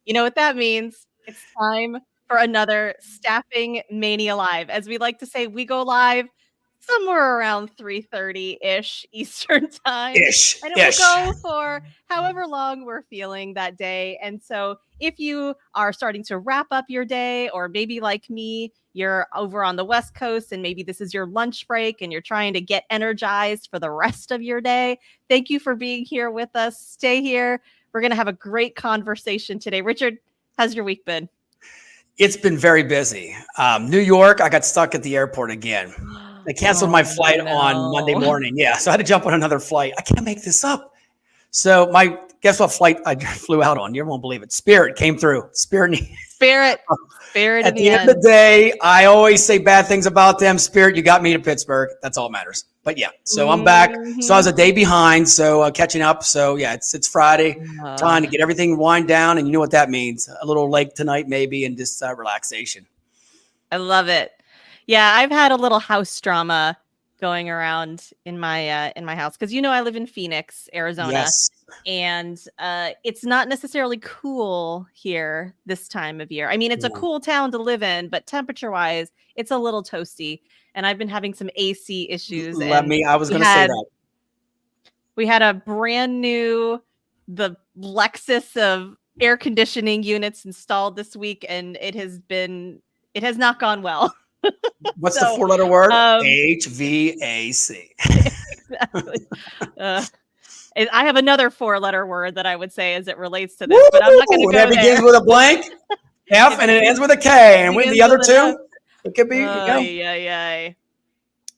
You know what that means? It's time for another Staffing Mania Live. As we like to say, we go live somewhere around 3:30-ish Eastern time, Ish, and it will ish. go for however long we're feeling that day. And so if you are starting to wrap up your day, or maybe like me, you're over on the West Coast and maybe this is your lunch break and you're trying to get energized for the rest of your day, thank you for being here with us. Stay here. We're going to have a great conversation today. Richard, how's your week been? It's been very busy. New York, I got stuck at the airport again. They canceled my Oh, flight on Monday no. morning. Yeah, so I had to jump on another flight. I can't make this up. So guess what flight I flew out on? You won't believe it. Spirit came through. Spirit. Spirit. Spirit in At the the end of end. the day, I always say bad things about them. Spirit, you got me to Pittsburgh. That's all that matters. But yeah, so I'm back. So I was Mhm. a day behind, so catching up. So yeah, it's Friday, time to get everything wind down, and you know what that means. A little lake tonight, maybe, and just relaxation. I love it. Yeah, I've had a little house drama going around in my house because I live in Phoenix, Arizona, Yes. and it's not necessarily cool here this time of year. I mean, it's a No. cool town to live in, but temperature wise, it's a little toasty. And I've been having some AC issues, Let and me. I was we going to say had that. we had a brand new the Lexus of air conditioning units installed this week, and it has not gone well. What's the So, four-letter word? um, HVAC. exactly. Uh, I have another four-letter word that I would say as it relates to this, but I'm not going to Woo! And go that begins there. with a blank F, It and it begins ends with a K. And when the begins other with an F. two, it could be. Oh, yeah, yeah.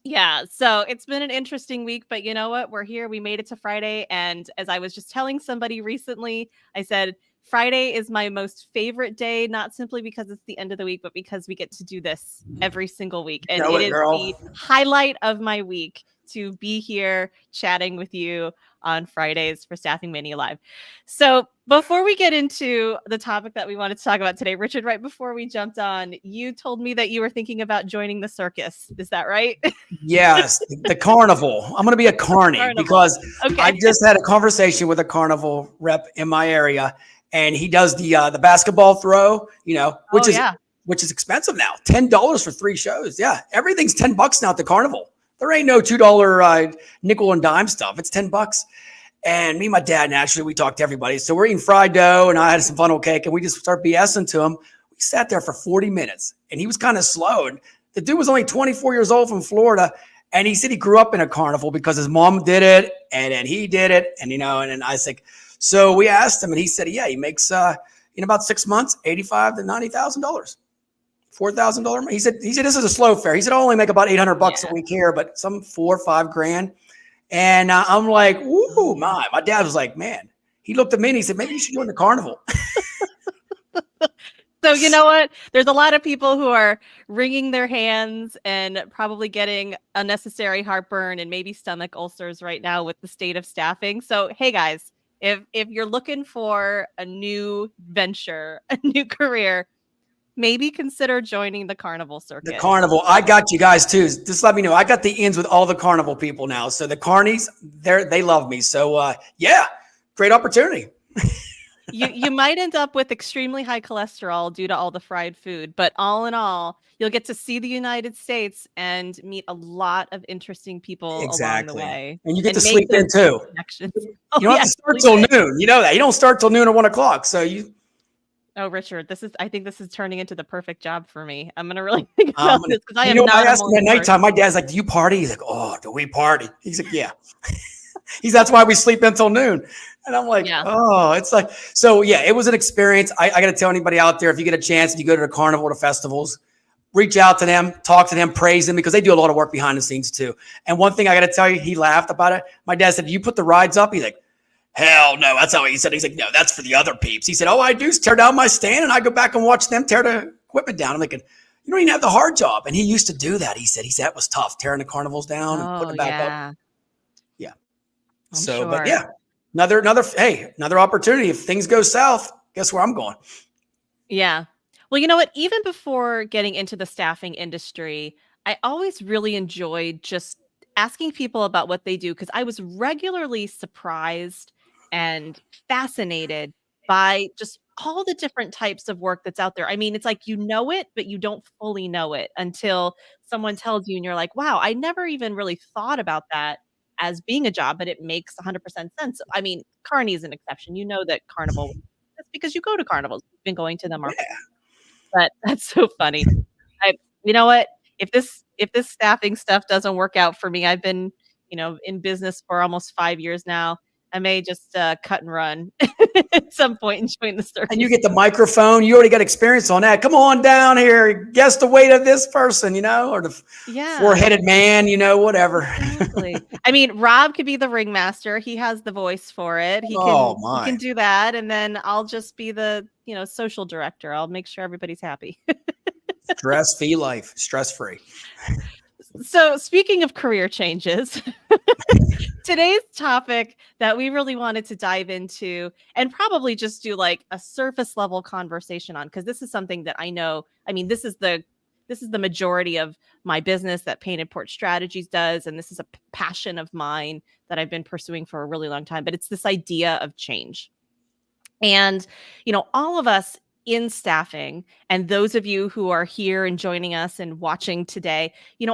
Yeah, so it's been an interesting week, but you know what? We're here. We made it to Friday. And as I was just telling somebody recently, I said, Friday is my most favorite day, not simply because it's the end of the week, but because we get to do this every single week. And Know it it, is the girl. highlight of my week to be here chatting with you on Fridays for Staffing Mania Live. So before we get into the topic that we wanted to talk about today, Richard, right before we jumped on, you told me that you were thinking about joining the circus. Is that right? Yes, the carnival. I'm going to be a carny Carnival. because I Okay. just had a conversation with a carnival rep in my area, and he does the basketball throw. Oh, yeah. Which is expensive now. $10 for 3 shows. Yeah, everything's $10 now at the carnival. There ain't no $2 nickel and dime stuff. It's $10. And me and my dad, naturally, we talked to everybody. So we're eating fried dough, and I had some funnel cake, and we just start BSing to him. We sat there for 40 minutes, and he was kind of slow. And the dude was only 24 years old from Florida, and he said he grew up in a carnival because his mom did it, and then he did it, and then I was like, so we asked him, and he said, yeah, he makes in about 6 months, $85,000 to $90,000. $4,000. He said this is a slow fare. He said I only make about $800 a Yeah. week here, but some 4 or 5 grand. And I'm like, ooh, my dad was like, man, he looked at me and he said, maybe you should join the carnival. So you know what? There's a lot of people who are wringing their hands and probably getting unnecessary heartburn and maybe stomach ulcers right now with the state of staffing. So hey guys, if you're looking for a new venture, a new career, maybe consider joining the carnival The circuit. carnival, I got you guys too. Just let me know. I got the ins with all the carnival people now. So the carnies, they love me. So yeah, great opportunity. You might end up with extremely high cholesterol due to all the fried food, but all in all, you'll get to see the United States and meet a lot of interesting people along the Exactly. way And you get to and make sleep those in too. connections. Oh You don't have yeah, to start till sleeping. noon. You know that. You don't start till noon or 1 o'clock. So Oh, Richard, I think this is turning into the perfect job for me. I'm gonna really think about and this because I you am know, I not a asked him at morning nighttime. person. My dad's like, "Do you party?" He's like, "Oh, do we party?" He's like, "Yeah." That's why we sleep until noon. And I'm like, Yeah. oh, it's like, so yeah, it was an experience. I got to tell anybody out there, if you get a chance and you go to the carnival to festivals, reach out to them, talk to them, praise them because they do a lot of work behind the scenes too. And one thing I got to tell you, he laughed about it. My dad said, "You put the rides up?" He's like, "Hell no." That's how he said. He's like, "No, that's for the other peeps." He said, "All I do is tear down my stand and I go back and watch them tear the equipment down." I'm like, "You don't even have the hard job." And he used to do that. He said it was tough tearing the carnivals down and Oh putting it back up. yeah, Yeah. I'm So, but sure. yeah, another opportunity. If things go south, guess where I'm going? Yeah. Well, you know what? Even before getting into the staffing industry, I always really enjoyed just asking people about what they do because I was regularly surprised and fascinated by just all the different types of work that's out there. I mean, it's like you know it, but you don't fully know it until someone tells you and you're like, wow, I never even really thought about that as being a job, but it makes 100% sense. I mean, Carney is an exception. You know that Carnival, that's because you go to carnivals. You've been going to them, Yeah. but that's so funny. You know what? If this staffing stuff doesn't work out for me, I've been, in business for almost 5 years now. I may just cut and run at some point and join the And you circus. get the microphone. You already got experience on that. Come on down here. Guess the weight of this person, or the Yeah, four-headed man, whatever. exactly. I mean, Rob could be the ringmaster. He has the voice for it. He Oh can he my. can do that, and then I'll just be the, social director. I'll make sure everybody's happy. Stress-free life. Stress-free. So, speaking of career changes, today's topic that we really wanted to dive into and probably just do like a surface level conversation on, because this is something that I know, I mean, this is the majority of my business that Painted Porch Strategies does, and this is a passion of mine that I've been pursuing for a really long time, but it's this idea of change. And, all of us in staffing, and those of you who are here and joining us and watching today,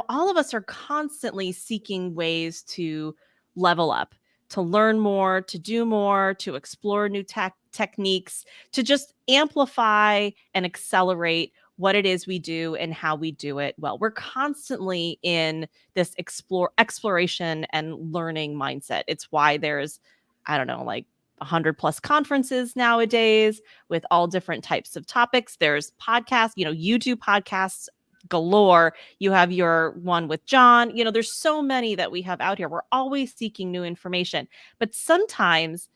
all of us are constantly seeking ways to level up, to learn more, to do more, to explore new techniques, to just amplify and accelerate what it is we do and how we do it well. We're constantly in this exploration and learning mindset. It's why there's, I don't know, like 100 plus conferences nowadays with all different types of topics. There's podcasts, you do podcasts galore. You have your one with John. There's so many that we have out here. We're always seeking new information, but sometimes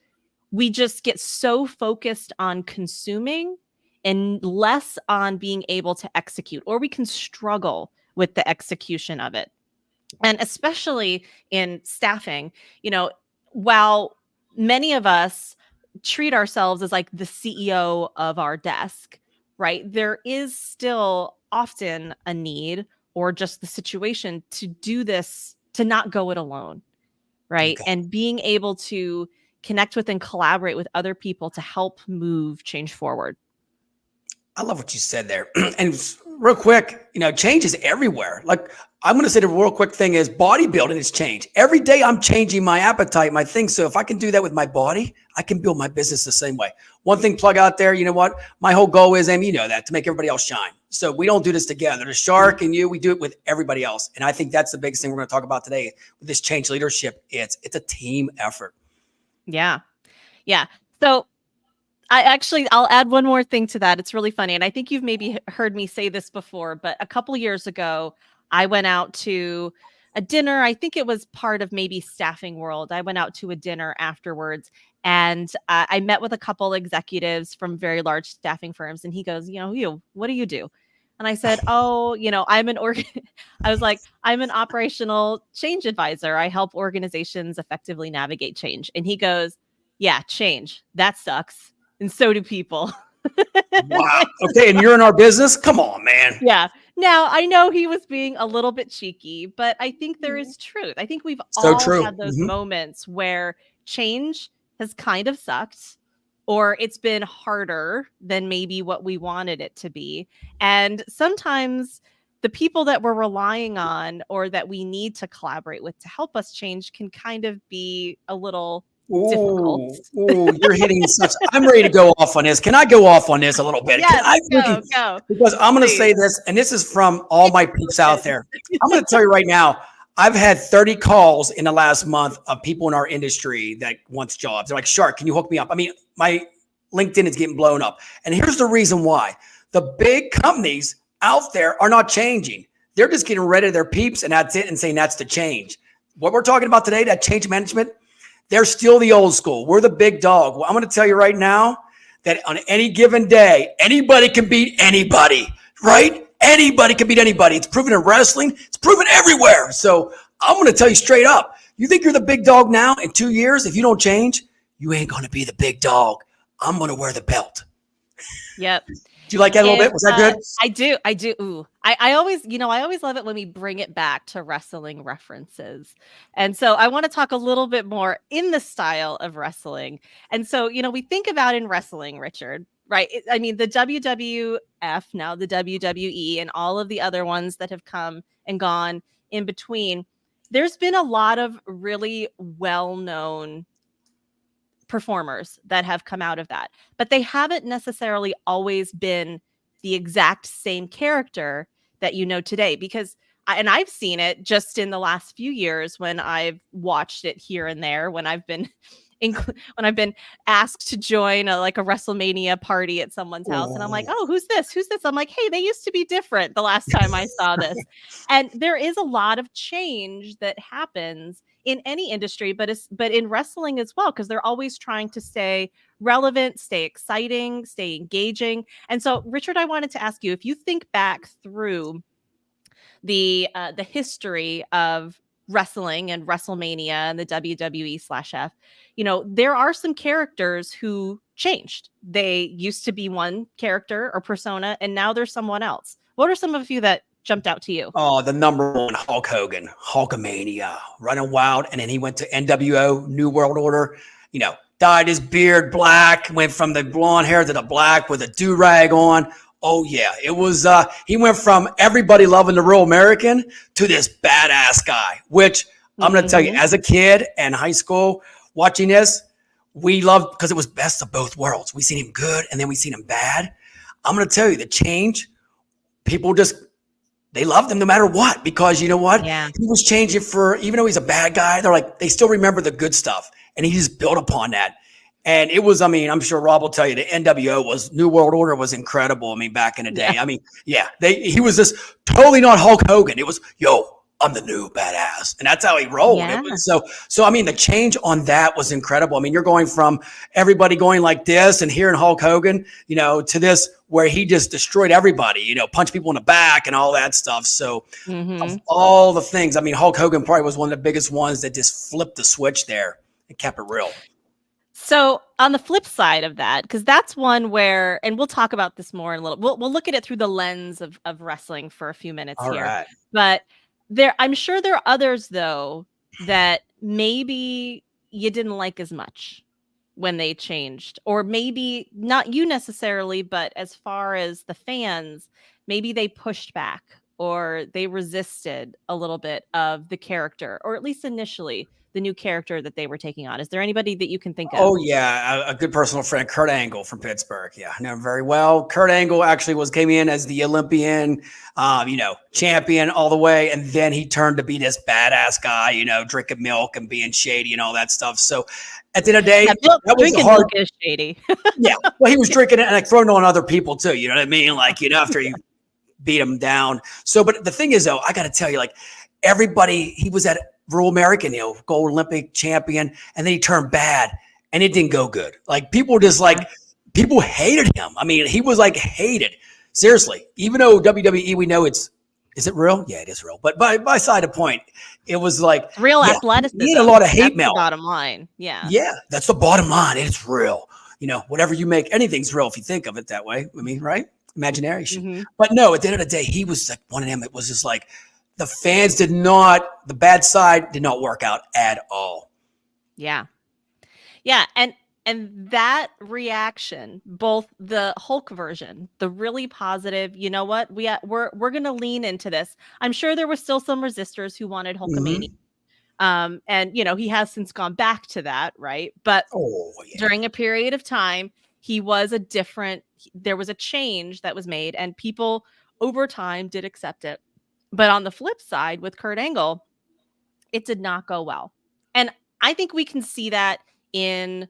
we just get so focused on consuming and less on being able to execute, or we can struggle with the execution of it. And especially in staffing, while many of us treat ourselves as like the CEO of our desk, right? There is still often a need or just the situation to do this, to not go it alone, right? Okay. And being able to connect with and collaborate with other people to help move change forward. I love what you said there. And real quick, change is everywhere. Like I'm going to say the real quick thing is bodybuilding is change. Every day I'm changing my appetite, my thing. So if I can do that with my body, I can build my business the same way. One thing plug out there, you know what? My whole goal is, Amy, that, to make everybody else shine. So we don't do this together. The Shark and you, we do it with everybody else. And I think that's the biggest thing we're going to talk about today with this change leadership. It's a team effort. Yeah. Yeah. So I'll add one more thing to that. It's really funny. And I think you've maybe heard me say this before, but a couple years ago, I went out to a dinner. I think it was part of maybe Staffing World. I went out to a dinner afterwards, and I met with a couple executives from very large staffing firms. And he goes, what do you do? And I said, oh, I was like, I'm an operational change advisor. I help organizations effectively navigate change. And he goes, yeah, change. That sucks. And so do people. Wow. Okay. And you're in our business? Come on, man. Yeah. Now, I know he was being a little bit cheeky, but I think there is truth. I think we've So all true. had those Mhm. moments where change has kind of sucked, or it's been harder than maybe what we wanted it to be. And sometimes the people that we're relying on or that we need to collaborate with to help us change can kind of be a little difficult. You're hitting such. I'm ready to go off on this. Can I go off on this a little bit? Can Yes, I go. because I'm going to Please. say this, and this is from all my peeps out there. I'm going to tell you right now, I've had 30 calls in the last month of people in our industry that wants jobs. They're like, Shark, can you hook me up? I mean, my LinkedIn is getting blown up. And here's the reason why. The big companies out there are not changing. They're just getting rid of their peeps, and that's it, and saying that's the change. What we're talking about today, that change management, they're still the old school. We're the big dog. Well, I'm going to tell you right now that on any given day, anybody can beat anybody, right? Anybody can beat anybody. It's proven in wrestling. It's proven everywhere. So I'm going to tell you straight up. You think you're the big dog now? In 2 years, if you don't change, you ain't going to be the big dog. I'm going to wear the belt. Yep. Do you like that a little bit? Was that good? I do. Ooh, I always love it when we bring it back to wrestling references. And so I want to talk a little bit more in the style of wrestling. And so, we think about in wrestling, Richard, right? I mean, the WWF, now the WWE, and all of the other ones that have come and gone in between, there's been a lot of really well-known performers that have come out of that, but they haven't necessarily always been the exact same character that you know today. Because and I've seen it just in the last few years when I've watched it here and there, when I've been when I've been asked to join like a WrestleMania party at someone's house, and I'm like, Oh, oh, who's this? Who's this? I'm like, hey, they used to be different the last time I saw this. And there is a lot of change that happens in any industry, but in wrestling as well, because they're always trying to stay relevant, stay exciting, stay engaging. And so, Richard, I wanted to ask you, if you think back through the history of wrestling and WrestleMania and the WWE/F, there are some characters who changed. They used to be one character or persona, and now they're someone else. What are some of you that jumped out to you? oh, the number one, Hulk Hogan, Hulkamania, running wild. And then he went to NWO, New World Order, dyed his beard black, went from the blonde hair to the black with a do-rag on. Oh yeah, it was he went from everybody loving the real American to this badass guy, which I'm going to tell you, as a kid and high school watching this, we loved because it was best of both worlds. We seen him good and then we seen him bad. I'm going to tell you the change, people they loved him no matter what, because you know what? Yeah. He was changing even though he's a bad guy, they still remember the good stuff. And he just built upon that. And it was, I'm sure Rob will tell you, the NWO New World Order was incredible. Back in the day. Yeah. He was just totally not Hulk Hogan. It was, yo, I'm the new badass. And that's how he rolled. Yeah. It was so the change on that was incredible. You're going from everybody going like this and hearing Hulk Hogan, to this where he just destroyed everybody, punched people in the back and all that stuff. So of all the things, Hulk Hogan probably was one of the biggest ones that just flipped the switch there and kept it real. So on the flip side of that, because that's one where, and we'll talk about this more in a little, we'll look at it through the lens of wrestling for a few minutes All here. Right. But I'm sure there are others though that maybe you didn't like as much when they changed, or maybe not you necessarily, but as far as the fans, maybe they pushed back or they resisted a little bit of the character, or at least initially the new character that they were taking on. Is there anybody that you can think of? Oh yeah, a good personal friend, Kurt Angle from Pittsburgh. Yeah, I know him very well. Kurt Angle actually came in as the Olympian, champion all the way, and then he turned to be this badass guy, drinking milk and being shady and all that stuff. So at the end of the day, that was drinking milk is shady. Yeah, well, he was drinking it and throwing it on other people too. You know what I mean? After you beat him down. So, but the thing is, though, I got to tell you, everybody, he was at Rural American, gold Olympic champion, and then he turned bad, and it didn't go good. People just people hated him. He was hated. Seriously, even though WWE, we know is it real? Yeah, it is real. But by side of point, it was real athleticism. He had a lot of hate mail. Bottom line, yeah, that's the bottom line. It's real. Whatever you make, anything's real if you think of it that way. Right? Imagination. Mm-hmm. But no, at the end of the day, he was one of them. It was just the fans the bad side did not work out at all. Yeah. Yeah. And that reaction, both the Hulk version, the really positive, you know what, we're going to lean into this. I'm sure there were still some resistors who wanted Hulkamania. Mm-hmm. And he has since gone back to that. Right. But during a period of time, there was a change that was made, and people over time did accept it. But on the flip side, with Kurt Angle, it did not go well. And I think we can see that in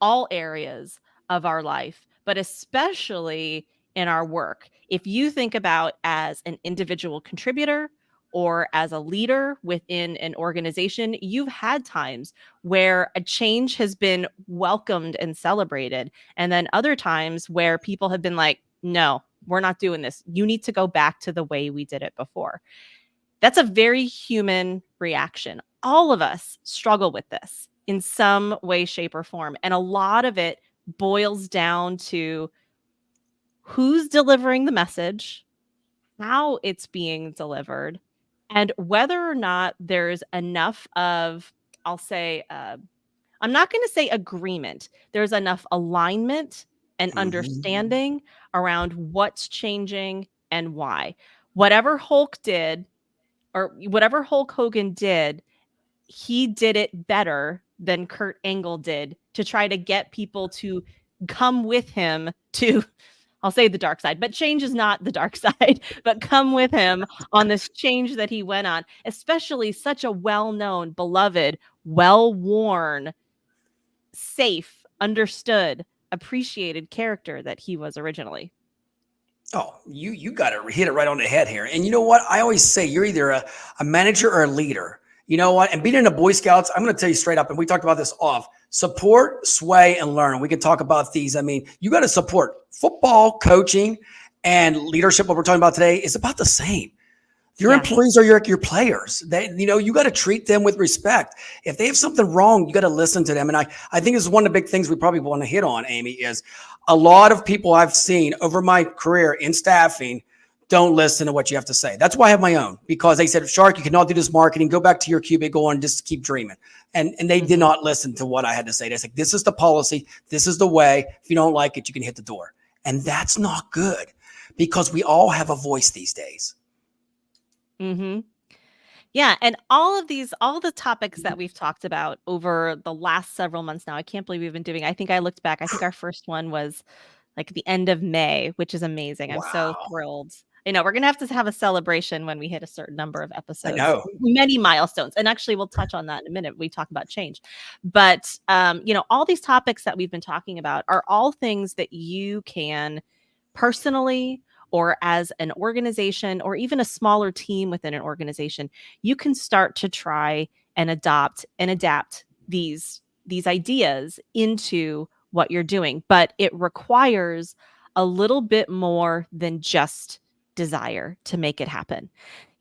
all areas of our life, but especially in our work. If you think about as an individual contributor or as a leader within an organization, you've had times where a change has been welcomed and celebrated. And then other times where people have been like, no, we're not doing this. You need to go back to the way we did it before. That's a very human reaction. All of us struggle with this in some way, shape, or form. And a lot of it boils down to who's delivering the message, how it's being delivered, and whether or not there's enough of, I'll say, I'm not going to say agreement. There's enough alignment and Mhm. understanding around what's changing and why. Whatever Hulk did, or whatever Hulk Hogan did, he did it better than Kurt Angle did to try to get people to come with him to, I'll say the dark side, but change is not the dark side, but come with him on this change that he went on, especially such a well-known, beloved, well-worn, safe, understood, appreciated character that he was originally. Oh, you got to hit it right on the head here. And you know what? I always say you're either a manager or a leader. You know what? And being in the Boy Scouts, I'm going to tell you straight up, and we talked about this off, support, sway, and learn. We can talk about these. I mean, you got to support football, coaching, and leadership. What we're talking about today is about the same. Your employees are your players. You got to treat them with respect. If they have something wrong, you got to listen to them. And I think this is one of the big things we probably want to hit on, Amy, is a lot of people I've seen over my career in staffing don't listen to what you have to say. That's why I have my own, because they said, Shark, you cannot do this marketing. Go back to your cubicle and just keep dreaming. And they did not listen to what I had to say. They said, this is the policy. This is the way. If you don't like it, you can hit the door. And that's not good, because we all have a voice these days. Mm-hmm. Yeah. And all the topics that we've talked about over the last several months now, I can't believe we've been doing. I think I looked back. I think our first one was like the end of May, which is amazing. I'm so thrilled. I know we're going to have a celebration when we hit a certain number of episodes. I know. Many milestones. And actually, we'll touch on that in a minute. We talk about change. But, all these topics that we've been talking about are all things that you can personally, or as an organization, or even a smaller team within an organization, you can start to try and adopt and adapt these ideas into what you're doing. But it requires a little bit more than just desire to make it happen.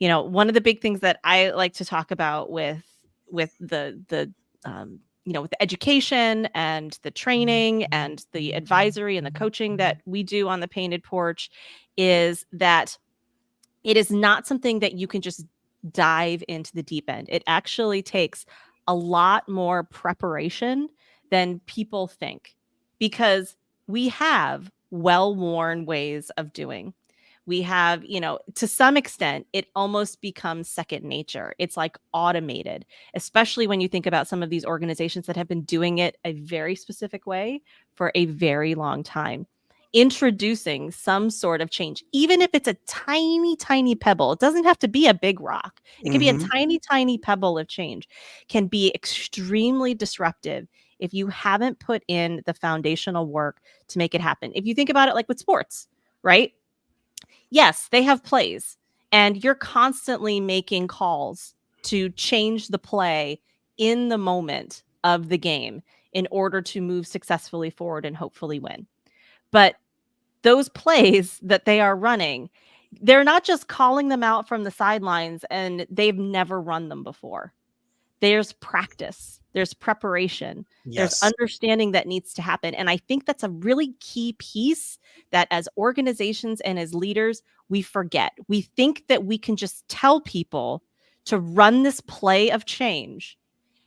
One of the big things that I like to talk about with the with the education and the training and the advisory and the coaching that we do on the Painted Porch is that it is not something that you can just dive into the deep end. It actually takes a lot more preparation than people think, because we have well-worn ways of doing. We have, to some extent, it almost becomes second nature. It's like automated, especially when you think about some of these organizations that have been doing it a very specific way for a very long time. Introducing some sort of change, even if it's a tiny, tiny pebble, it doesn't have to be a big rock. It can be a tiny, tiny pebble of change, can be extremely disruptive if you haven't put in the foundational work to make it happen. If you think about it like with sports, right? Yes, they have plays, and you're constantly making calls to change the play in the moment of the game in order to move successfully forward and hopefully win. But those plays that they are running, they're not just calling them out from the sidelines and they've never run them before. There's practice, there's preparation, there's understanding that needs to happen. And I think that's a really key piece that as organizations and as leaders, we forget. We think that we can just tell people to run this play of change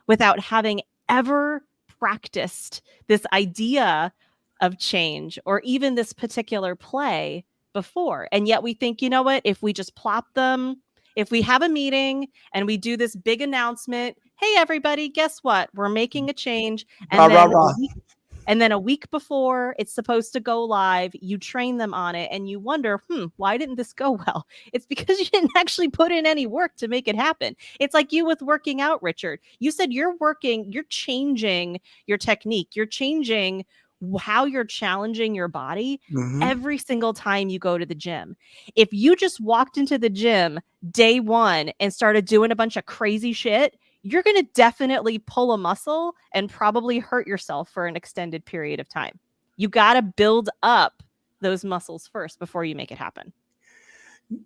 without having ever practiced this idea of change or even this particular play before. And yet we think, you know what, if we just plop them, if we have a meeting and we do this big announcement, hey, everybody, guess what? We're making a change. And then a week before it's supposed to go live, you train them on it and you wonder, why didn't this go well? It's because you didn't actually put in any work to make it happen. It's like you with working out, Richard. You said you're changing your technique. You're changing how you're challenging your body every single time you go to the gym. If you just walked into the gym day one and started doing a bunch of crazy shit, you're going to definitely pull a muscle and probably hurt yourself for an extended period of time. You got to build up those muscles first before you make it happen.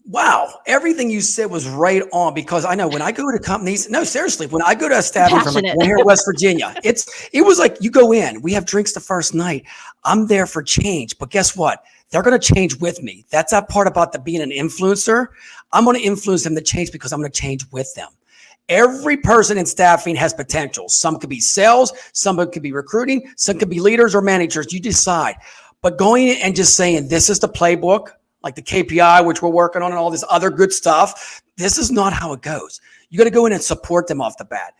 Wow. Everything you said was right on, because I know when I go to companies, no, seriously, when I go to a staffing firm like here in West Virginia, it was like you go in, we have drinks the first night. I'm there for change, but guess what? They're going to change with me. That's that part about being an influencer. I'm going to influence them to change because I'm going to change with them. Every person in staffing has potential. Some could be sales, some could be recruiting, some could be leaders or managers. You decide. But going in and just saying, this is the playbook, like the KPI, which we're working on and all this other good stuff. This is not how it goes. You got to go in and support them off the bat.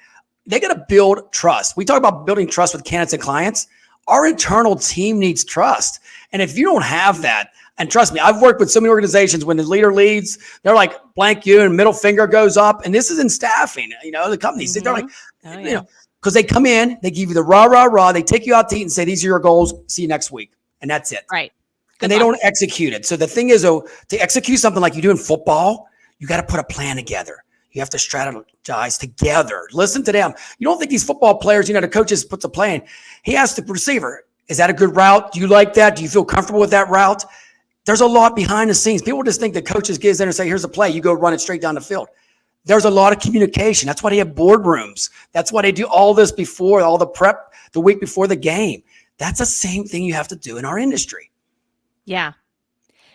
They got to build trust. We talk about building trust with candidates and clients. Our internal team needs trust. And if you don't have that, and trust me, I've worked with so many organizations when the leader leads, they're like blank you and middle finger goes up. And this is in staffing, the companies. They're like, because they come in, they give you the rah, rah, rah. They take you out to eat and say, these are your goals. See you next week. And that's it. Right. And they don't execute it. So the thing is, to execute something like you do in football, you got to put a plan together. You have to strategize together. Listen to them. You don't think these football players, the coaches puts a plan. He asks the receiver, is that a good route? Do you like that? Do you feel comfortable with that route? There's a lot behind the scenes. People just think the coaches gives in and say, here's a play. You go run it straight down the field. There's a lot of communication. That's why they have boardrooms. That's why they do all this before, all the prep the week before the game. That's the same thing you have to do in our industry. Yeah.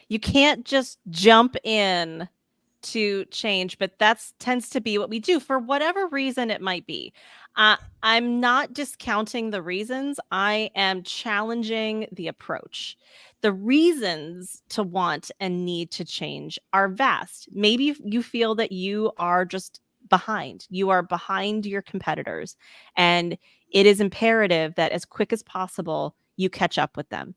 You can't just jump in to change, but tends to be what we do for whatever reason it might be. I'm not discounting the reasons. I am challenging the approach. The reasons to want and need to change are vast. Maybe you feel that you are just behind. You are behind your competitors, and it is imperative that as quick as possible, you catch up with them.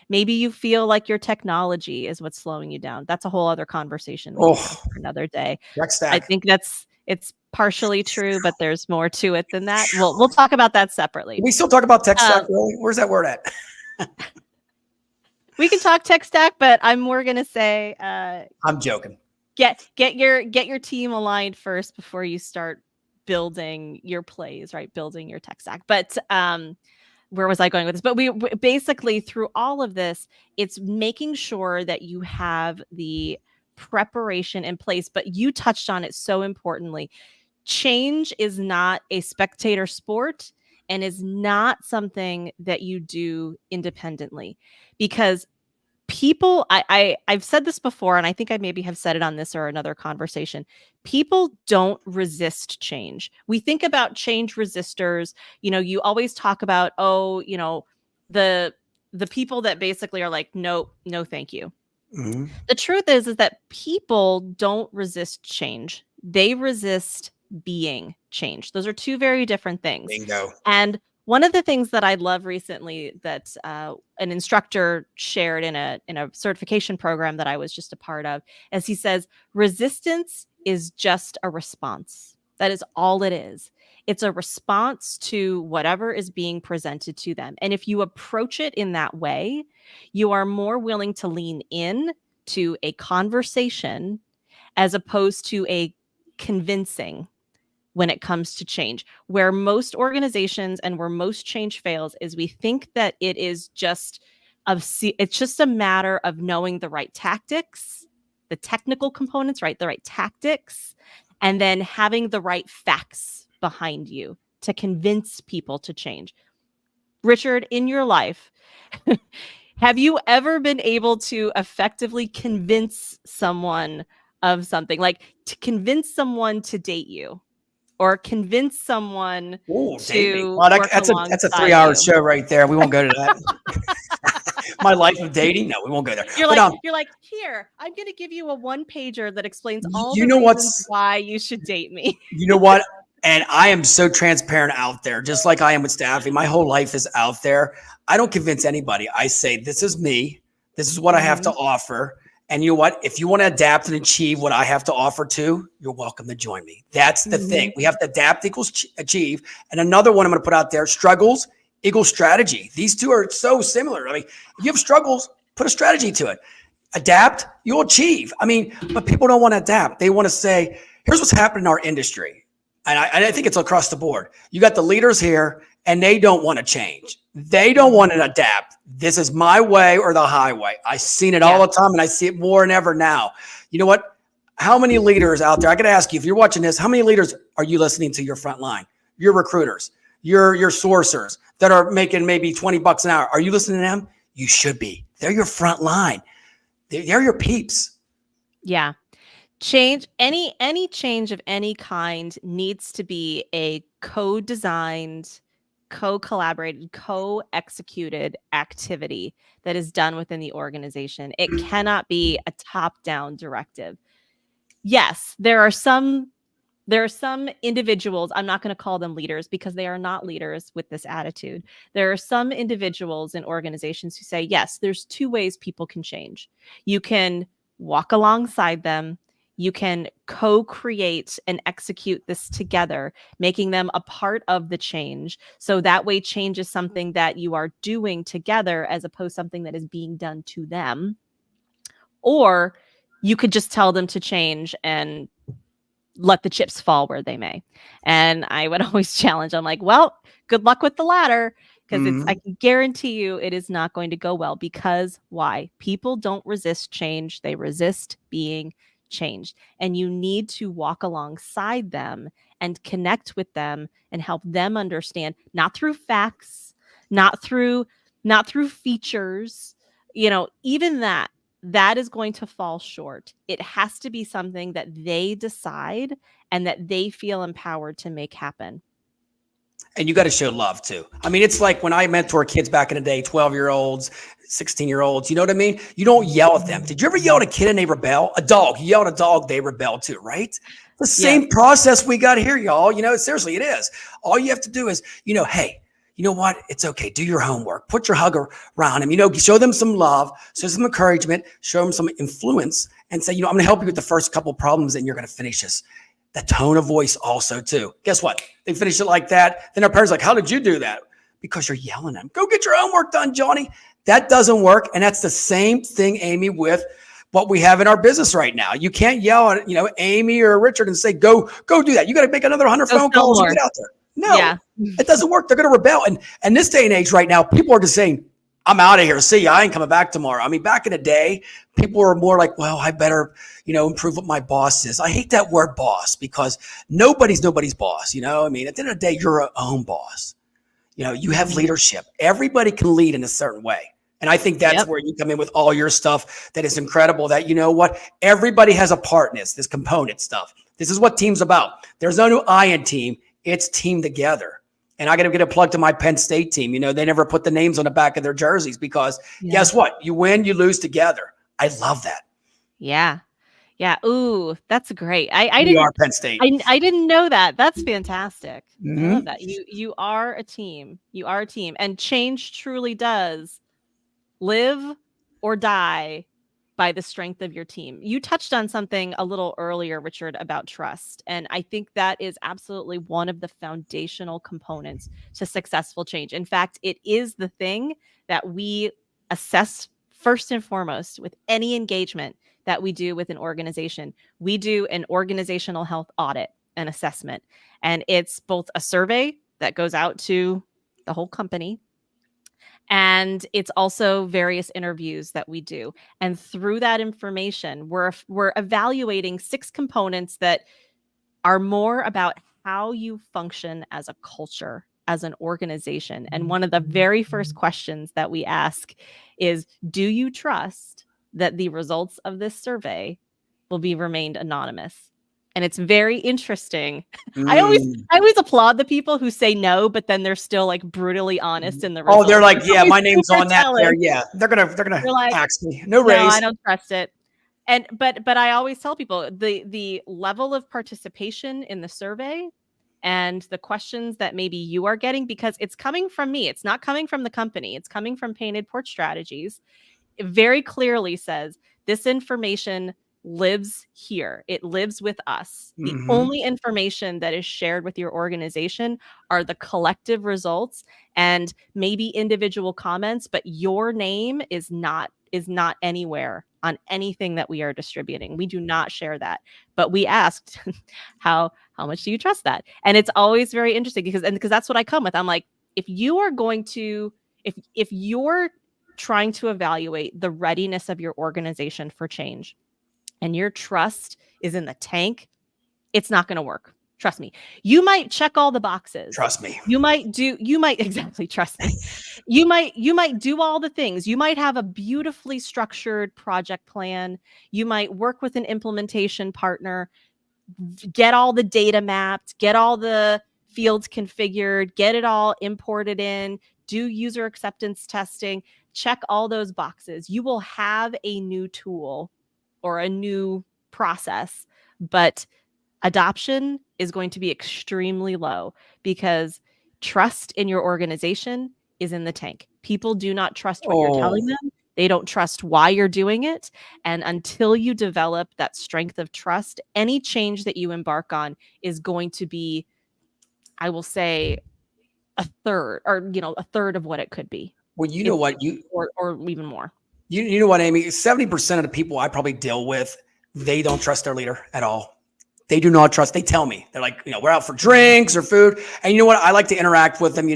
Maybe you feel like your technology is what's slowing you down. That's a whole other conversation for another day. I think it's partially true, but there's more to it than that. We'll talk about that separately. We still talk about tech stack, really? Where's that word at? We can talk tech stack, but I'm more gonna say I'm joking. Get your team aligned first before you start building your plays, right? Building your tech stack. But where was I going with this? But we basically, through all of this, it's making sure that you have the preparation in place. But you touched on it so importantly. Change is not a spectator sport and is not something that you do independently, because people, I've said this before, and I think I maybe have said it on this or another conversation. People don't resist change. We think about change resistors. You always talk about, the people that basically are like, no, thank you. Mm-hmm. The truth is that people don't resist change. They resist being changed. Those are two very different things. Bingo. And one of the things that I love recently that an instructor shared in a certification program that I was just a part of, as he says, resistance is just a response. That is all it is. It's a response to whatever is being presented to them. And if you approach it in that way, you are more willing to lean in to a conversation as opposed to a convincing when it comes to change. Where most organizations and where most change fails is we think that it's just a matter of knowing the right tactics, the technical components, right? The right tactics, and then having the right facts behind you to convince people to change. Richard, in your life, have you ever been able to effectively convince someone of something, like to convince someone to date you? Or convince someone to work that's a 3-hour show right there. We won't go to that. My life of dating? No, we won't go there. You're like, here, I'm going to give you a 1-pager that explains all the reasons why you should date me. You know what? And I am so transparent out there, just like I am with staffing. My whole life is out there. I don't convince anybody. I say, this is me. This is what I have to offer. And you know what? If you want to adapt and achieve what I have to offer too, you're welcome to join me. That's the thing. We have to adapt equals achieve. And another one I'm going to put out there, struggles equals strategy. These two are so similar. I mean, if you have struggles, put a strategy to it. Adapt, you'll achieve. I mean, but people don't want to adapt. They want to say, here's what's happening in our industry. And I think it's across the board. You got the leaders here and they don't want to change. They don't want to adapt. This is my way or the highway. I've seen it all the time, and I see it more than ever now. You know what? How many leaders out there? I got to ask you, if you're watching this, how many leaders are you listening to your front line? Your recruiters, your sourcers that are making maybe $20 an hour. Are you listening to them? You should be. They're your front line. They're your peeps. Yeah. Change, any change of any kind needs to be a co-designed co-collaborated, co-executed activity that is done within the organization. It cannot be a top-down directive. Yes, there are some individuals, I'm not going to call them leaders because they are not leaders with this attitude. There are some individuals in organizations who say, yes, there's two ways people can change. You can walk alongside them. You can co-create and execute this together, making them a part of the change. So that way change is something that you are doing together as opposed to something that is being done to them. Or you could just tell them to change and let the chips fall where they may. And I would always challenge, I'm like, well, good luck with the latter, because I can guarantee you it is not going to go well. Because why? People don't resist change. They resist being changed. And you need to walk alongside them and connect with them and help them understand, not through facts, not through features, even that is going to fall short. It has to be something that they decide and that they feel empowered to make happen. And you got to show love too. I mean, it's like when I mentor kids back in the day, 12-year-olds, 16-year-olds, you know what I mean? You don't yell at them. Did you ever yell at a kid and they rebel? A dog, you yell at a dog, they rebel too, right? The same process we got here, y'all. Seriously, it is. All you have to do is, hey, you know what? It's okay. Do your homework. Put your hug around them. Show them some love, show some encouragement, show them some influence, and say, I'm going to help you with the first couple problems, and you're going to finish this. The tone of voice also too. Guess what? They finish it like that. Then our parents are like, how did you do that? Because you're yelling at them. Go get your homework done, Johnny. That doesn't work. And that's the same thing, Amy, with what we have in our business right now. You can't yell at, Amy or Richard and say, go do that. You got to make another 100 phone calls and get out there. No, it doesn't work. They're going to rebel. And this day and age right now, people are just saying, I'm out of here. See ya. I ain't coming back tomorrow. I mean, back in the day, people were more like, well, I better, improve what my boss is. I hate that word boss because nobody's boss. I mean, at the end of the day, you're your own boss. You have leadership. Everybody can lead in a certain way. And I think that's where you come in with all your stuff that is incredible, that, everybody has a part in this component stuff. This is what team's about. There's no new I in team. It's team together. And I got to get a plug to my Penn State team. They never put the names on the back of their jerseys because guess what? You win, you lose together. I love that. Yeah. Yeah. Ooh, that's great. We are Penn State. I didn't know that. That's fantastic. Mm-hmm. I love that. You are a team. You are a team. And change truly does live or die by the strength of your team. You touched on something a little earlier, Richard, about trust. And I think that is absolutely one of the foundational components to successful change. In fact, it is the thing that we assess first and foremost with any engagement that we do with an organization. We do an organizational health audit and assessment. And it's both a survey that goes out to the whole company, and it's also various interviews that we do. And through that information, we're evaluating 6 components that are more about how you function as a culture, as an organization. And one of the very first questions that we ask is, do you trust that the results of this survey will be remained anonymous? And it's very interesting. I always applaud the people who say no, but then they're still like brutally honest in the results. Oh, they're like, yeah, my name's on that there. Yeah, they're gonna like, ask me. No raise. No, I don't trust it. And but I always tell people the level of participation in the survey and the questions that maybe you are getting, because it's coming from me. It's not coming from the company. It's coming from Painted Porch Strategies. It very clearly says this information lives here. It lives with us. The only information that is shared with your organization are the collective results and maybe individual comments, but your name is not anywhere on anything that we are distributing. We do not share that. But we asked, how much do you trust that? And it's always very interesting because that's what I come with. I'm like, if you're trying to evaluate the readiness of your organization for change, and your trust is in the tank, it's not going to work. Trust me. You might check all the boxes. Trust me. Exactly. Trust me. You might do all the things. You might have a beautifully structured project plan. You might work with an implementation partner, get all the data mapped, get all the fields configured, get it all imported in, do user acceptance testing, check all those boxes. You will have a new tool or a new process, but adoption is going to be extremely low because trust in your organization is in the tank. People do not trust what you're telling them. They don't trust why you're doing it. And until you develop that strength of trust, any change that you embark on is going to be, I will say, a third of what it could be. Well, you know what, or even more. You know what, Amy, 70% of the people I probably deal with, they don't trust their leader at all. They do not trust. They tell me, they're like, we're out for drinks or food. And you know what? I like to interact with them,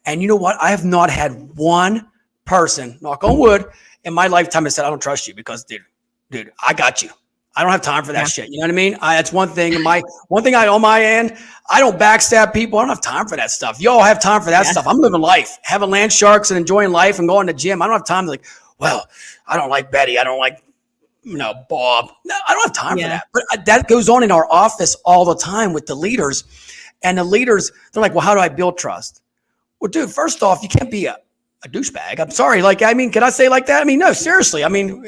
and you know what? I have not had one person, knock on wood, in my lifetime that said, I don't trust you because dude, I got you. I don't have time for that shit. You know what I mean? That's one thing. On my end, I don't backstab people. I don't have time for that stuff. Y'all have time for that stuff. I'm living life, having land sharks and enjoying life and going to the gym. I don't have time to well, I don't like Betty. I don't like Bob. No, I don't have time for that. But that goes on in our office all the time with the leaders. And the leaders, they're like, well, how do I build trust? Well, dude, first off, you can't be a douchebag. I'm sorry. Can I say like that? No, seriously.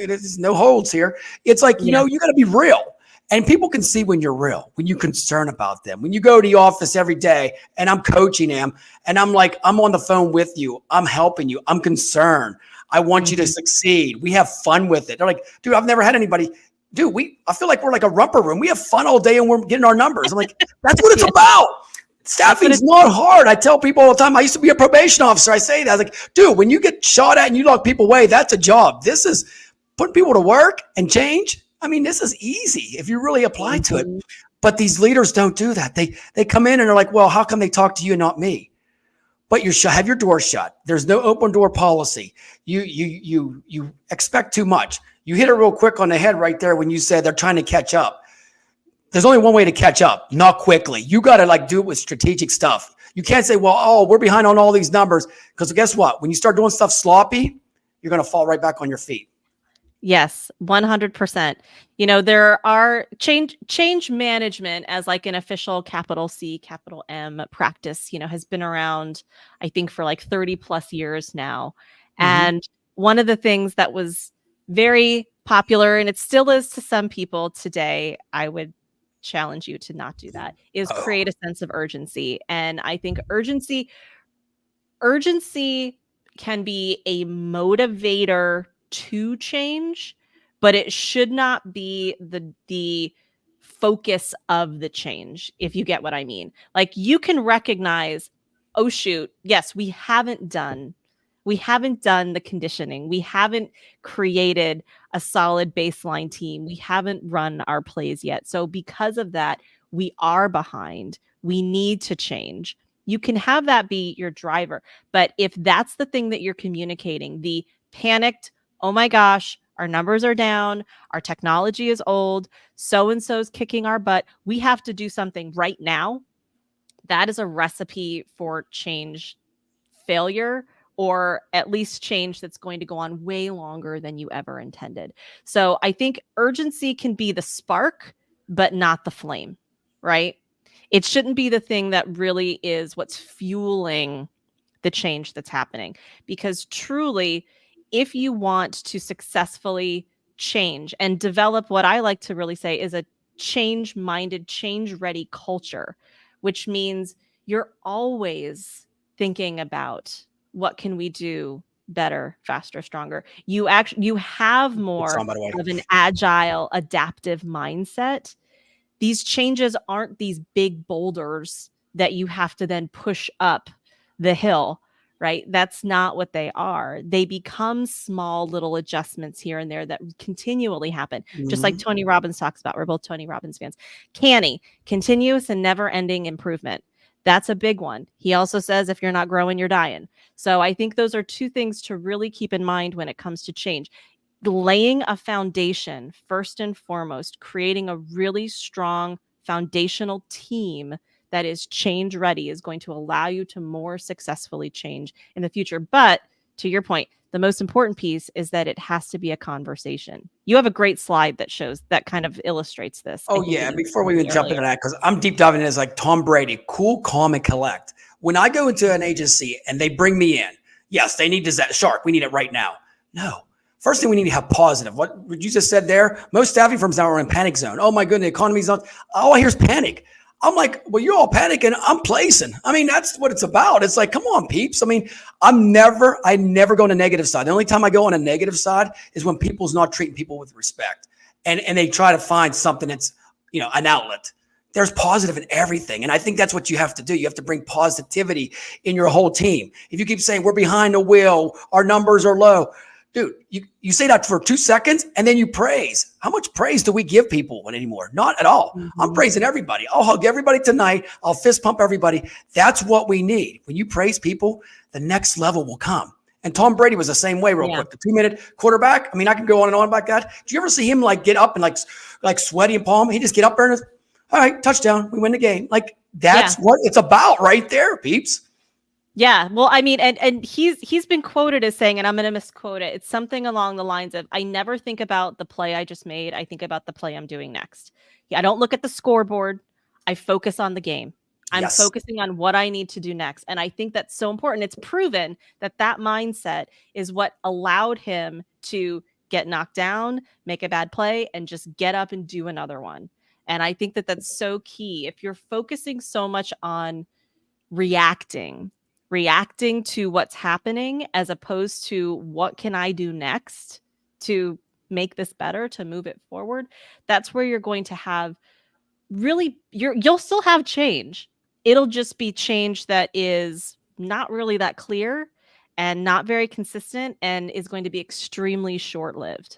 There's no holds here. It's like, you got to be real. And people can see when you're real, when you're concerned about them. When you go to the office every day and I'm coaching them and I'm like, I'm on the phone with you. I'm helping you. I'm concerned. I want you to succeed. We have fun with it. They're like, dude, I've never had anybody. Dude, I feel like we're like a romper room. We have fun all day and we're getting our numbers. I'm like, that's what it's about. Staffing's not hard. I tell people all the time, I used to be a probation officer. I say that. I was like, dude, when you get shot at and you lock people away, that's a job. This is putting people to work and change. This is easy if you really apply to it. But these leaders don't do that. They come in and they're like, well, how come they talk to you and not me? But you have your door shut. There's no open door policy. You expect too much. You hit it real quick on the head right there when you said they're trying to catch up. There's only one way to catch up, not quickly. You got to do it with strategic stuff. You can't say, well, we're behind on all these numbers. Because guess what? When you start doing stuff sloppy, you're going to fall right back on your feet. Yes, 100%. There are change management as like an official capital C, capital M practice, has been around, I think, for like 30 plus years now. Mm-hmm. And one of the things that was very popular, and it still is to some people today, I would challenge you to not do that, is create a sense of urgency. And I think urgency can be a motivator to change, but it should not be the focus of the change, if you get what I mean. Like, you can recognize, oh shoot, yes, we haven't done the conditioning. We haven't created a solid baseline team. We haven't run our plays yet. So because of that, we are behind. We need to change. You can have that be your driver. But if that's the thing that you're communicating, the panicked, oh my gosh, our numbers are down, our technology is old, so-and-so's kicking our butt, we have to do something right now, that is a recipe for change failure, or at least change that's going to go on way longer than you ever intended. So I think urgency can be the spark, but not the flame, right? It shouldn't be the thing that really is what's fueling the change that's happening. Because truly, if you want to successfully change and develop what I like to really say is a change-minded, change-ready culture, which means you're always thinking about what can we do better, faster, stronger. You have more of an agile, adaptive mindset. These changes aren't these big boulders that you have to then push up the hill, right? That's not what they are. They become small little adjustments here and there that continually happen. Mm-hmm. Just like Tony Robbins talks about. We're both Tony Robbins fans. CANI, continuous and never-ending improvement. That's a big one. He also says, if you're not growing, you're dying. So I think those are two things to really keep in mind when it comes to change. Laying a foundation, first and foremost, creating a really strong foundational team that is change ready is going to allow you to more successfully change in the future. But to your point, The most important piece is that it has to be a conversation. You have a great slide that shows that kind of illustrates this. Oh, I think yeah. that you Before we showed even me jump earlier. into that, because I'm deep diving in, is like Tom Brady, cool, calm, and collect. When I go into an agency and they bring me in, yes, they need to Shark. We need it right now. No. First thing we need to have positive. What you just said there, most staffing firms now are in panic zone. Oh my goodness, the economy's not. All I hear is panic. I'm like, well, you're all panicking. I'm placing. I mean, that's what it's about. It's like, come on, peeps. I mean, I never go on a negative side. The only time I go on a negative side is when people's not treating people with respect, and they try to find something that's, an outlet. There's positive in everything, and I think that's what you have to do. You have to bring positivity in your whole team. If you keep saying we're behind the wheel, our numbers are low, dude, you say that for 2 seconds and then you praise. How much praise do we give people anymore? Not at all. I'm praising everybody. I'll hug everybody tonight. I'll fist pump everybody. That's what we need. When you praise people, the next level will come. And Tom Brady was the same way, real quick. The 2-minute quarterback. I mean, I can go on and on about that. Do you ever see him get up and like sweaty and palm? He just get up there and all right, touchdown. We win the game. Like that's what it's about right there, peeps. Yeah. Well, I mean, and he's been quoted as saying, and I'm going to misquote it. It's something along the lines of, I never think about the play I just made. I think about the play I'm doing next. I don't look at the scoreboard. I focus on the game. I'm focusing on what I need to do next. And I think that's so important. It's proven that mindset is what allowed him to get knocked down, make a bad play, and just get up and do another one. And I think that that's so key. If you're focusing so much on reacting to what's happening as opposed to what can I do next to make this better, to move it forward, that's where you're going to have you'll still have change. It'll just be change that is not really that clear and not very consistent and is going to be extremely short-lived.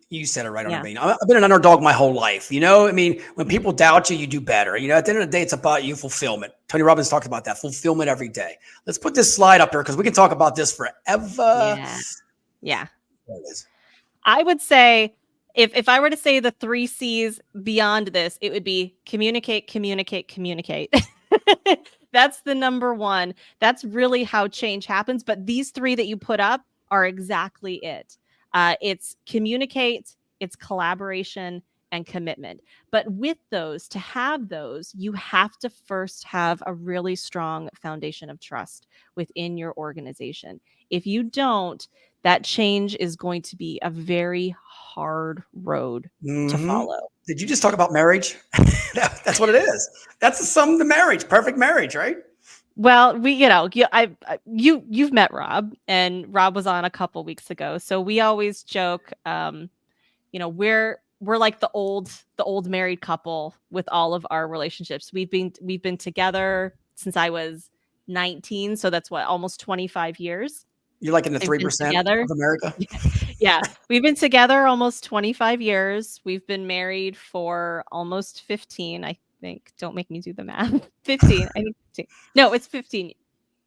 You said it right on the vein. I've been an underdog my whole life. I mean, when people doubt you, you do better. At the end of the day, it's about you fulfillment. Tony Robbins talked about that fulfillment every day. Let's put this slide up here because we can talk about this forever. Yeah. There it is. I would say if I were to say the 3 C's beyond this, it would be communicate, communicate, communicate. That's the number one. That's really how change happens. But these 3 that you put up are exactly it. It's communicate, it's collaboration, and commitment. But with those, to have those, you have to first have a really strong foundation of trust within your organization. If you don't, that change is going to be a very hard road to follow. Did you just talk about marriage? That's what it is. That's the sum of the marriage. Perfect marriage, right? Well, you've met Rob, and Rob was on a couple weeks ago. So we always joke, we're like the old married couple with all of our relationships. We've been together since I was 19, so that's almost 25 years. You're like in the 3% of America. Yeah, we've been together almost 25 years. We've been married for almost 15, I think. Don't make me do the math. 15. I think 15. No, it's 15.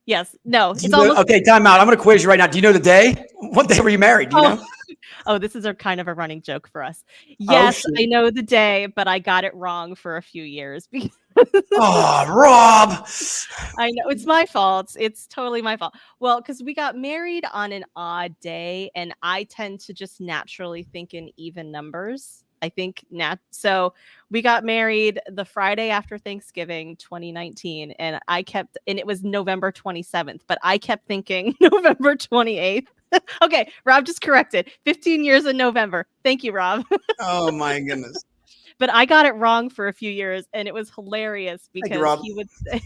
Yes. No, it's almost. Okay, time out. I'm going to quiz you right now. Do you know the day? What day were you married? Do you know? Oh, this is kind of a running joke for us. Yes, I know the day, but I got it wrong for a few years. Oh, Rob. I know it's my fault. It's totally my fault. Well, because we got married on an odd day, and I tend to just naturally think in even numbers. I think so we got married the Friday after Thanksgiving 2019, and it was November 27th, but I kept thinking November 28th. Okay, Rob just corrected. 15 years in November. Thank you, Rob. Oh my goodness. But I got it wrong for a few years, and it was hilarious because he would say,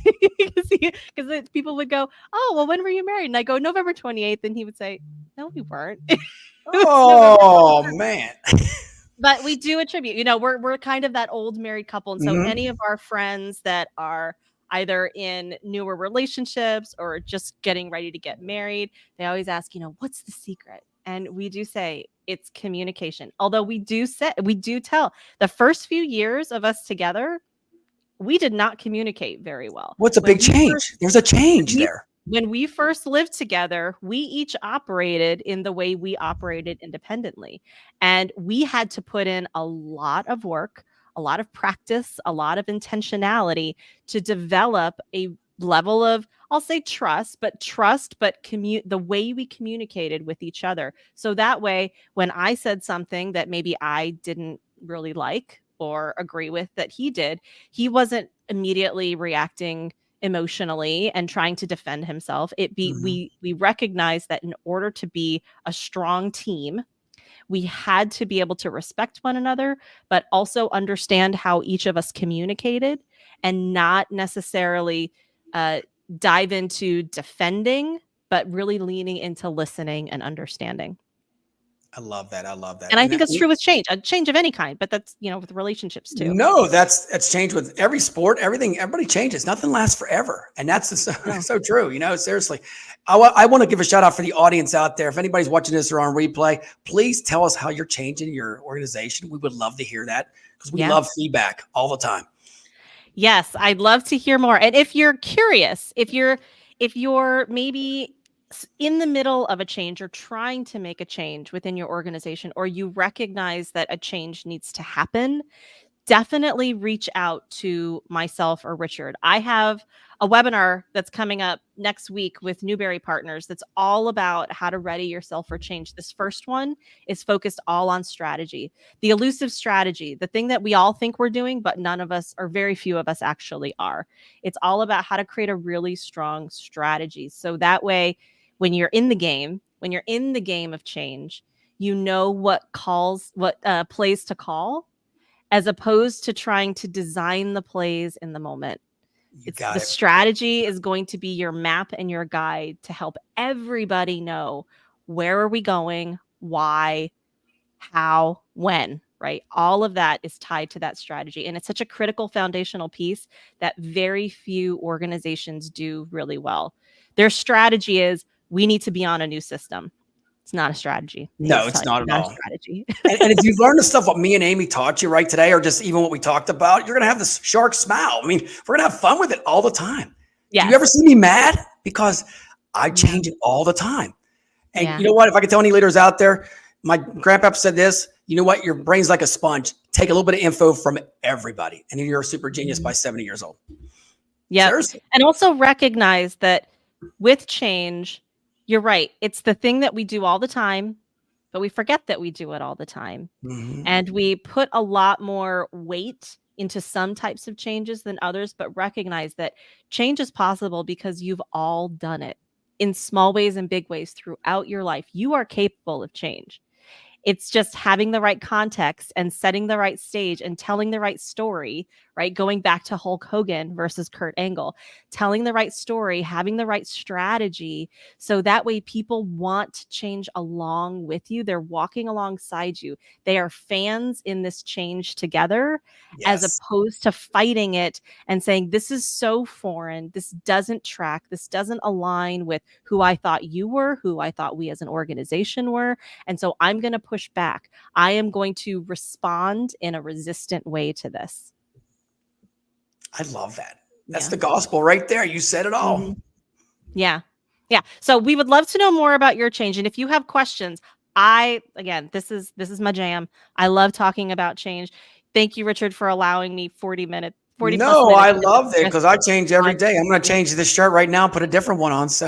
because people would go, "Oh, well, when were you married?" And I go, "November 28th," and he would say, "No, we weren't." Oh man. But we do attribute, we're kind of that old married couple. And so any of our friends that are either in newer relationships or just getting ready to get married, they always ask, what's the secret? And we do say it's communication. Although we do tell the first few years of us together, we did not communicate very well. What's a big change? There's a change there. When we first lived together, we each operated in the way we operated independently. And we had to put in a lot of work, a lot of practice, a lot of intentionality to develop a level of, I'll say trust, but the way we communicated with each other. So that way, when I said something that maybe I didn't really like or agree with that he did, he wasn't immediately reacting emotionally and trying to defend himself. We recognized that in order to be a strong team, we had to be able to respect one another, but also understand how each of us communicated and not necessarily dive into defending, but really leaning into listening and understanding. I love that. I love that. And I think that's true with a change of any kind, but that's, with relationships too. No, that's changed with every sport, everything. Everybody changes. Nothing lasts forever. And that's so true. Seriously, I want to give a shout out for the audience out there. If anybody's watching this or on replay, please tell us how you're changing your organization. We would love to hear that because we love feedback all the time. Yes, I'd love to hear more. And if you're curious, if you're maybe in the middle of a change or trying to make a change within your organization, or you recognize that a change needs to happen, definitely reach out to myself or Richard. I have a webinar that's coming up next week with Newberry Partners that's all about how to ready yourself for change. This first one is focused all on strategy, the elusive strategy, the thing that we all think we're doing, but none of us, or very few of us, actually are. It's all about how to create a really strong strategy. So that way, when you're in the game of change, you know what plays to call, as opposed to trying to design the plays in the moment. The strategy is going to be your map and your guide to help everybody know where are we going, why, how, when, right? All of that is tied to that strategy. And it's such a critical foundational piece that very few organizations do really well. Their strategy is, we need to be on a new system. It's not a strategy. No, it's not at all. A strategy. and if you've learned the stuff what me and Amy taught you right today, or just even what we talked about, you're going to have this shark smile. I mean, we're going to have fun with it all the time. Yeah. Do you ever see me mad? Because I change it all the time. And you know what? If I could tell any leaders out there, my grandpa said this, you know what? Your brain's like a sponge. Take a little bit of info from everybody. And then you're a super genius by 70 years old. Yeah. And also recognize that with change, you're right. It's the thing that we do all the time, but we forget that we do it all the time. And we put a lot more weight into some types of changes than others, but recognize that change is possible because you've all done it in small ways and big ways throughout your life. You are capable of change. It's just having the right context and setting the right stage and telling the right story, right? Going back to Hulk Hogan versus Kurt Angle, telling the right story, having the right strategy. So that way people want to change along with you. They're walking alongside you. They are fans in this change together, as opposed to fighting it and saying, this is so foreign. This doesn't track. This doesn't align with who I thought you were, who I thought we as an organization were. And so I'm going to push back. I am going to respond in a resistant way to this. I love that. That's the gospel right there. You said it all. Yeah. So we would love to know more about your change. And if you have questions, this is my jam. I love talking about change. Thank you, Richard, for allowing me 40 minutes. No, I love it because I change every day. I'm going to change this shirt right now and put a different one on. So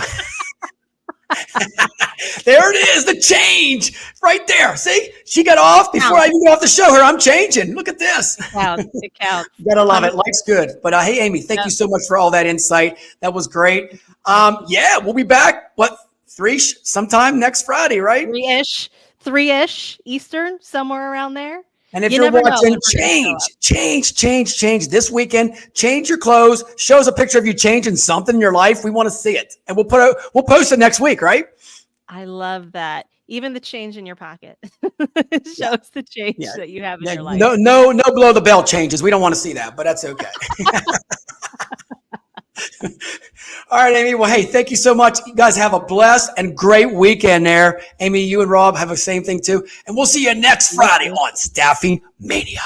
there it is, the change right there. See, she got off before I even got off to show her I'm changing. Look at this. It counts. You gotta love it. Life's good. But hey, Amy, thank you so much for all that insight. That was great. We'll be back. Sometime next Friday, right? 3-ish Eastern, somewhere around there. And if you're watching, change this weekend. Change your clothes. Show us a picture of you changing something in your life. We want to see it, and we'll post it next week, right? I love that. Even the change in your pocket shows the change that you have in your life. No below the belt changes. We don't want to see that, but that's okay. All right, Amy. Well, hey, thank you so much. You guys have a blessed and great weekend there. Amy, you and Rob have the same thing too. And we'll see you next Friday on Staffing Mania.